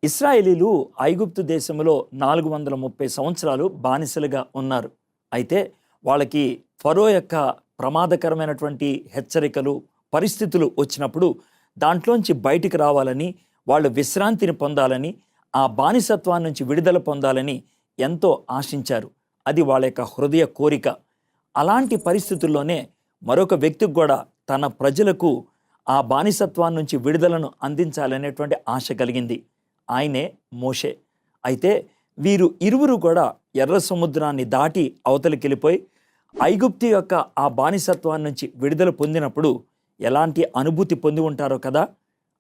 ఇశ్రాయేలీలు ఐగుప్తు దేశంలో 430 సంవత్సరాలు బానిసలుగా ఉన్నారు. అయితే వాళ్ళకి ఫరో యొక్క ప్రమాదకరమైనటువంటి హెచ్చరికలు, పరిస్థితులు వచ్చినప్పుడు దాంట్లోంచి బయటికి రావాలని, వాళ్ళు విశ్రాంతిని పొందాలని, ఆ బానిసత్వాన్ని నుంచి విడుదల పొందాలని ఎంతో ఆశించారు. అది వాళ్ళ యొక్క హృదయ కోరిక. అలాంటి పరిస్థితుల్లోనే మరొక వ్యక్తికి కూడా తన ప్రజలకు ఆ బానిసత్వాన్ని నుంచి విడుదలను అందించాలనేటువంటి ఆశ కలిగింది. ఆయనే మోషే. అయితే వీరు ఇరువురు కూడా ఎర్ర సముద్రాన్ని దాటి అవతలికి వెళ్ళిపోయి ఐగుప్తు యొక్క ఆ బానిసత్వాన్ని నుంచి విడుదల పొందినప్పుడు ఎలాంటి అనుభూతి పొంది ఉంటారో కదా.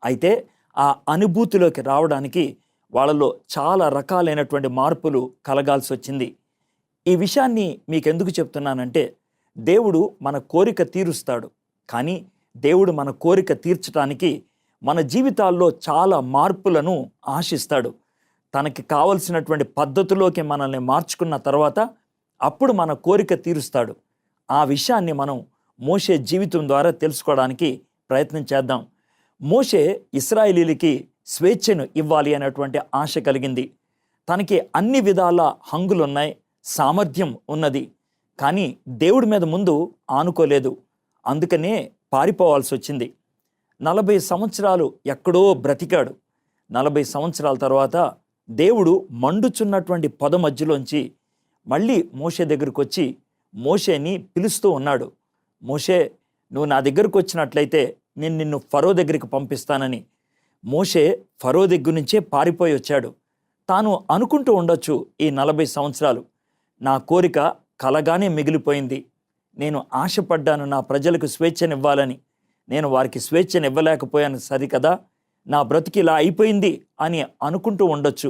అయితే ఆ అనుభూతిలోకి రావడానికి వాళ్ళలో చాలా రకాలైనటువంటి మార్పులు కలగాల్సి వచ్చింది. ఈ విషయాన్ని మీకెందుకు చెప్తున్నానంటే, దేవుడు మన కోరిక తీరుస్తాడు, కానీ దేవుడు మన కోరిక తీర్చడానికి మన జీవితాల్లో చాలా మార్పులను ఆశిస్తాడు. తనకి కావలసినటువంటి పద్ధతిలోకి మనల్ని మార్చుకున్న తర్వాత అప్పుడు మన కోరిక తీరుస్తాడు. ఆ విషయాన్ని మనం మోషే జీవితం ద్వారా తెలుసుకోవడానికి ప్రయత్నం చేద్దాం. మోషే ఇశ్రాయేలీలకి స్వేచ్ఛను ఇవ్వాలి అనేటువంటి ఆశ కలిగింది. తనకి అన్ని విధాల హంగులున్నాయి, సామర్థ్యం ఉన్నది, కానీ దేవుడి మీద ముందు ఆనుకోలేదు. అందుకనే పారిపోవాల్సి వచ్చింది. 40 సంవత్సరాలు ఎక్కడో బ్రతికాడు. 40 సంవత్సరాల తర్వాత దేవుడు మండుచున్నటువంటి పొద మధ్యలోంచి మళ్ళీ మోషే దగ్గరకు వచ్చి మోషేని పిలుస్తూ ఉన్నాడు. మోషే, నువ్వు నా దగ్గరకు వచ్చినట్లయితే నేను నిన్ను ఫరో దగ్గరికి పంపిస్తానని. మోషే ఫరో దగ్గర నుంచే పారిపోయి వచ్చాడు. తాను అనుకుంటూ ఉండొచ్చు, ఈ 40 సంవత్సరాలు నా కోరిక కలగానే మిగిలిపోయింది. నేను ఆశపడ్డాను నా ప్రజలకు స్వేచ్ఛనివ్వాలని, నేను వారికి స్వేచ్ఛను ఇవ్వలేకపోయాను సరికదా, నా బ్రతికి ఇలా అయిపోయింది అని అనుకుంటూ ఉండొచ్చు.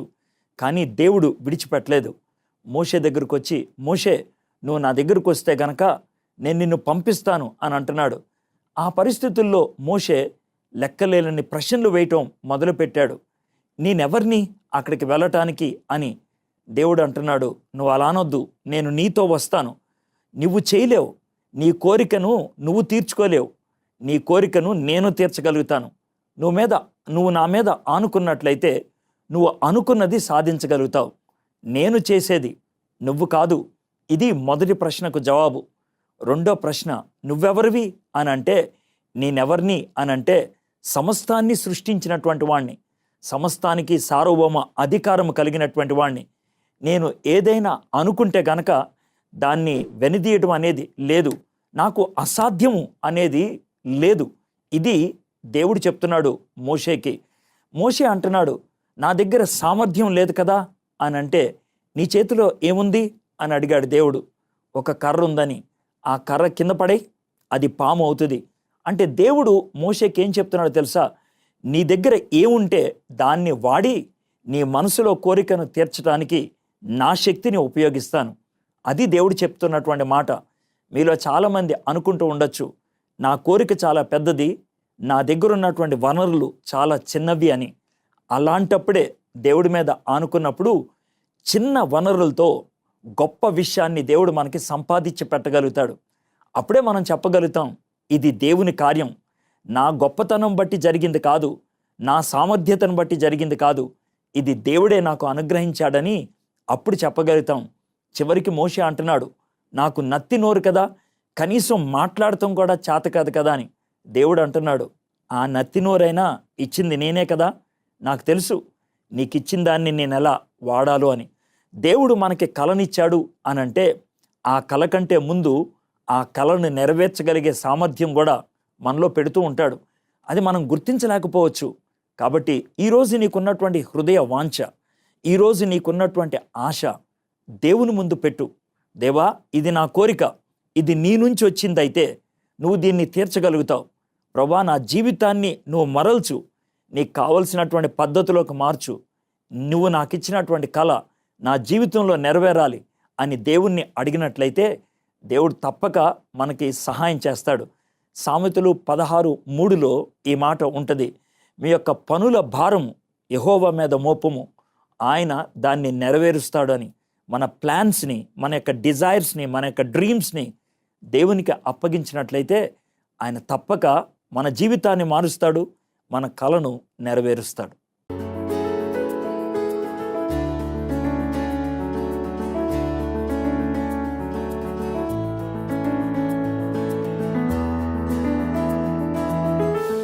కానీ దేవుడు విడిచిపెట్టలేదు. మోషే దగ్గరకు వచ్చి, మోషే, నువ్వు నా దగ్గరకు వస్తే గనక నేను నిన్ను పంపిస్తాను అని అంటున్నాడు. ఆ పరిస్థితుల్లో మోషే లెక్కలేని ప్రశ్నలు వేయటం మొదలుపెట్టాడు. నేనెవర్ని అక్కడికి వెళ్ళటానికి అని. దేవుడు అంటున్నాడు, నువ్వు అలా అనొద్దు, నేను నీతో వస్తాను. నువ్వు చేయలేవు, నీ కోరికను నువ్వు తీర్చుకోలేవు, నీ కోరికను నేను తీర్చగలుగుతాను. నువ్వు నా మీద ఆనుకున్నట్లయితే నువ్వు అనుకున్నది సాధించగలుగుతావు. నేను చేసేది నువ్వు కాదు. ఇది మొదటి ప్రశ్నకు జవాబు. రెండో ప్రశ్న, నువ్వెవరివి అని అంటే, నేనెవర్ని అని అంటే, సమస్తాన్ని సృష్టించినటువంటి వాణ్ణి, సమస్తానికి సార్వభౌమ అధికారం కలిగినటువంటి వాణ్ణి. నేను ఏదైనా అనుకుంటే గనక దాన్ని వెనుదీయడం అనేది లేదు, నాకు అసాధ్యము అనేది లేదు. ఇది దేవుడు చెప్తున్నాడు మోషేకి. మోషే అంటున్నాడు, నా దగ్గర సామర్థ్యం లేదు కదా అని అంటే, నీ చేతిలో ఏముంది అని అడిగాడు దేవుడు. ఒక కర్ర ఉందని. ఆ కర్ర కింద పడే అది పాము అవుతుంది అంటే దేవుడు మోషేకి ఏం చెప్తున్నాడో తెలుసా? నీ దగ్గర ఏముంటే దాన్ని వాడి నీ మనసులో కోరికను తీర్చడానికి నా శక్తిని ఉపయోగిస్తాను. అది దేవుడు చెప్తున్నటువంటి మాట. మీలో చాలామంది అనుకుంటూ ఉండొచ్చు, నా కోరిక చాలా పెద్దది, నా దగ్గర ఉన్నటువంటి వనరులు చాలా చిన్నవి అని. అలాంటప్పుడే దేవుడి మీద ఆనుకున్నప్పుడు చిన్న వనరులతో గొప్ప విషయాన్ని దేవుడు మనకి సంపాదించి పెట్టగలుగుతాడు. అప్పుడే మనం చెప్పగలుగుతాం, ఇది దేవుని కార్యం, నా గొప్పతనం బట్టి జరిగింది కాదు, నా సామర్థ్యతను బట్టి జరిగింది కాదు, ఇది దేవుడే నాకు అనుగ్రహించాడని అప్పుడు చెప్పగలుగుతాం. చివరికి మోషే అంటున్నాడు, నాకు నత్తి నోరు కదా, కనీసం మాట్లాడటం కూడా చేత కాదు కదా అని. దేవుడు అంటున్నాడు, ఆ నత్తి నోరైనా ఇచ్చింది నేనే కదా, నాకు తెలుసు నీకు ఇచ్చిన దాన్ని నేను ఎలా వాడాలో అని. దేవుడు మనకి కళనిచ్చాడు అని అంటే, ఆ కళ కంటే ముందు ఆ కళను నెరవేర్చగలిగే సామర్థ్యం కూడా మనలో పెడుతూ ఉంటాడు. అది మనం గుర్తించలేకపోవచ్చు. కాబట్టి ఈరోజు నీకున్నటువంటి హృదయ వాంఛ, ఈరోజు నీకున్నటువంటి ఆశ దేవుని ముందు పెట్టు. దేవా, ఇది నా కోరిక, ఇది నీ నుంచి వచ్చిందైతే నువ్వు దీన్ని తీర్చగలుగుతావు. ప్రభా, నా జీవితాన్ని నువ్వు మరల్చు, నీకు కావలసినటువంటి పద్ధతిలోకి మార్చు, నువ్వు నాకు ఇచ్చినటువంటి కళ నా జీవితంలో నెరవేరాలి అని దేవుణ్ణి అడిగినట్లయితే దేవుడు తప్పక మనకి సహాయం చేస్తాడు. సామెతలు 16:3లో ఈ మాట ఉంటుంది, మీ యొక్క పనుల భారం యెహోవా మీద మోపము, ఆయన దాన్ని నెరవేరుస్తాడు అని. మన ప్లాన్స్ని, మన యొక్క డిజైర్స్ని, మన యొక్క డ్రీమ్స్ని దేవునికి అప్పగించినట్లయితే ఆయన తప్పక మన జీవితాన్ని మారుస్తాడు, మన కలను నెరవేరుస్తాడు.